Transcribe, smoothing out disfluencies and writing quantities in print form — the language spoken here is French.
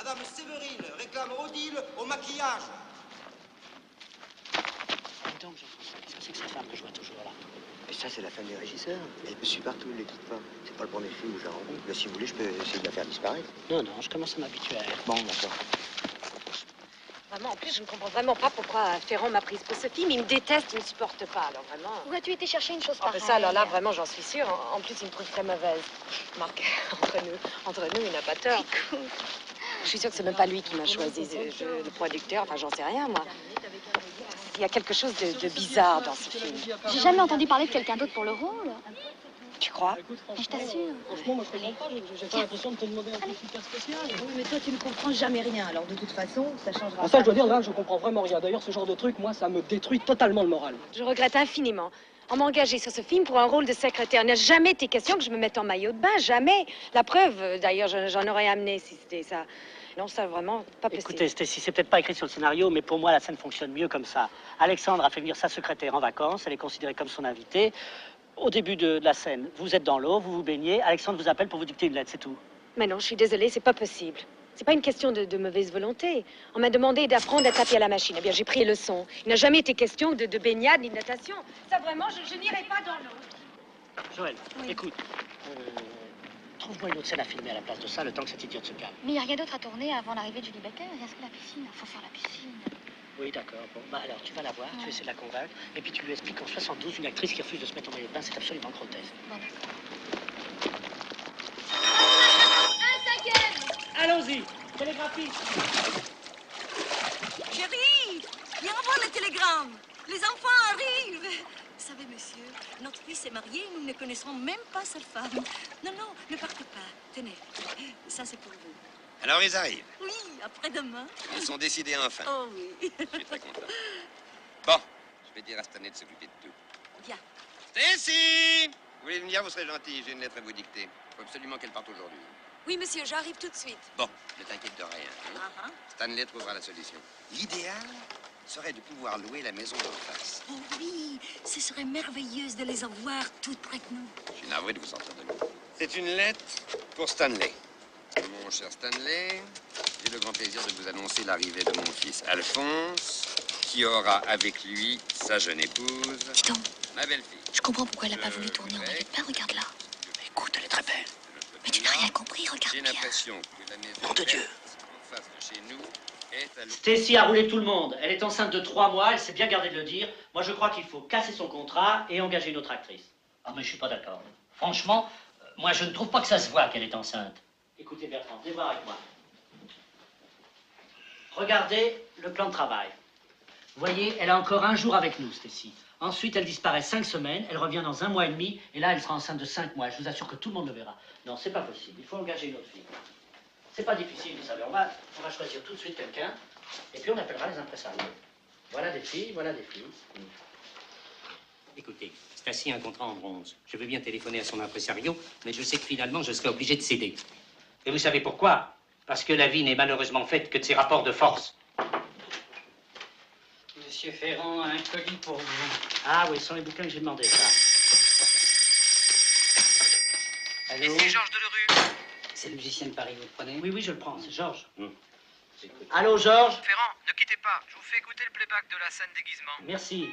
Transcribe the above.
Madame Séverine réclame Odile au maquillage. Dis donc, Jean-François, qu'est-ce que c'est que cette femme que je vois toujours là? Mais ça, c'est la femme du régisseur. Elle me suit partout, ne le dites pas. C'est pas le premier film où je la rencontre. Mais si vous voulez, je peux essayer de la faire disparaître. Non, non, je commence à m'habituer à elle. Bon, d'accord. Vraiment, en plus, je ne comprends vraiment pas pourquoi Ferrand m'a prise pour ce film. Il me déteste, il ne me supporte pas, alors vraiment. Où as-tu été chercher une chose pareille? Ça, alors là, vraiment, j'en suis sûre. En plus, il me trouve très mauvaise. Marc, entre nous, il n'a pas tort. Je suis sûre que c'est même pas lui qui m'a choisi, le producteur. Enfin, j'en sais rien, moi. Il y a quelque chose de bizarre dans ce film. J'ai jamais entendu parler de quelqu'un d'autre pour le rôle. Tu crois? Mais je t'assure. Franchement, moi, je comprends pas. J'ai pas l'impression de te demander un truc super spécial. Oui, mais toi, tu ne comprends jamais rien. Alors, de toute façon, ça changera. En fait, je dois dire, là, je comprends vraiment rien. D'ailleurs, ce genre de truc, moi, ça me détruit totalement le moral. Je regrette infiniment. On m'a engagée sur ce film pour un rôle de secrétaire. Il n'a jamais été question que je me mette en maillot de bain, jamais. La preuve, d'ailleurs, j'en aurais amené si c'était ça. Non, ça, vraiment, pas possible. Écoutez, Stacy, c'est peut-être pas écrit sur le scénario, mais pour moi, la scène fonctionne mieux comme ça. Alexandre a fait venir sa secrétaire en vacances. Elle est considérée comme son invitée. Au début de la scène, vous êtes dans l'eau, vous vous baignez. Alexandre vous appelle pour vous dicter une lettre, c'est tout. Mais non, je suis désolée, c'est pas possible. C'est pas une question de mauvaise volonté. On m'a demandé d'apprendre à taper à la machine. Eh bien, j'ai pris les leçons. Il n'a jamais été question de baignade ni de natation. Ça, vraiment, je n'irai pas dans l'eau. Joël, écoute, trouve-moi une autre scène à filmer à la place de ça, le temps que cette idiote se calme. Mais il n'y a rien d'autre à tourner avant l'arrivée de Julie Becker. Il reste que la piscine. Il faut faire la piscine. Oui, d'accord. Bon, bah alors, tu vas la voir, tu essaies de la convaincre, et puis tu lui expliques qu'en 72, une actrice qui refuse de se mettre en maillot de bain, c'est absolument grotesque. Bon, d'accord. Allons-y, télégraphie. Chérie, viens voir le télégramme. Les enfants arrivent. Vous savez, monsieur, notre fils est marié, nous ne connaissons même pas sa femme. Non, non, ne partez pas. Tenez, ça c'est pour vous. Alors ils arrivent. Oui, après-demain. Ils sont décidés enfin. Oh oui. Je suis très content. Bon, je vais dire à Stanley de s'occuper de tout. Bien. Stacy! Vous voulez venir, vous serez gentil. J'ai une lettre à vous dicter. Il faut absolument qu'elle parte aujourd'hui. Oui, monsieur, j'arrive tout de suite. Bon, ne t'inquiète de rien. Hein? Stanley trouvera la solution. L'idéal serait de pouvoir louer la maison d'en face. Oh oui, ce serait merveilleux de les avoir toutes près de nous. Je suis navré de vous sortir de nous. C'est une lettre pour Stanley. Mon cher Stanley, j'ai le grand plaisir de vous annoncer l'arrivée de mon fils Alphonse, qui aura avec lui sa jeune épouse, Dis donc, ma belle-fille. je comprends pourquoi elle n'a pas voulu tourner en maillot de bain. Regarde là. Écoute, elle est très belle. Mais tu n'as rien compris. Regarde J'ai bien. l'impression que la maison Nom de Dieu. verte en face de chez nous est à Stacy a roulé tout le monde. Elle est enceinte de 3 mois, elle s'est bien gardée de le dire. Moi, je crois qu'il faut casser son contrat et engager une autre actrice. Ah, mais je suis pas d'accord. Franchement, moi, je ne trouve pas que ça se voit qu'elle est enceinte. Écoutez, Bertrand, venez voir avec moi. Regardez le plan de travail. Vous voyez, elle a encore 1 jour avec nous, Stacy. Ensuite, elle disparaît 5 semaines, elle revient dans 1 mois et demi, et là, elle sera enceinte de 5 mois. Je vous assure que tout le monde le verra. Non, c'est pas possible. Il faut engager une autre fille. C'est pas difficile, vous savez. On va choisir tout de suite quelqu'un, et puis on appellera les impresarios. Voilà des filles, voilà des filles. Écoutez, Stacy a un contrat en bronze. Je veux bien téléphoner à son impresario, mais je sais que finalement, je serai obligé de céder. Et vous savez pourquoi? Parce que la vie n'est malheureusement faite que de ces rapports de force. Monsieur Ferrand a un colis pour vous. Ah oui, ce sont les bouquins que j'ai demandé, ça. Allô? Ici Georges Delerue. C'est le musicien de Paris, vous le prenez? Oui, je le prends, c'est Georges. Écoute. Allô, Georges? Ferrand, ne quittez pas. Je vous fais écouter le playback de la scène déguisement. Merci.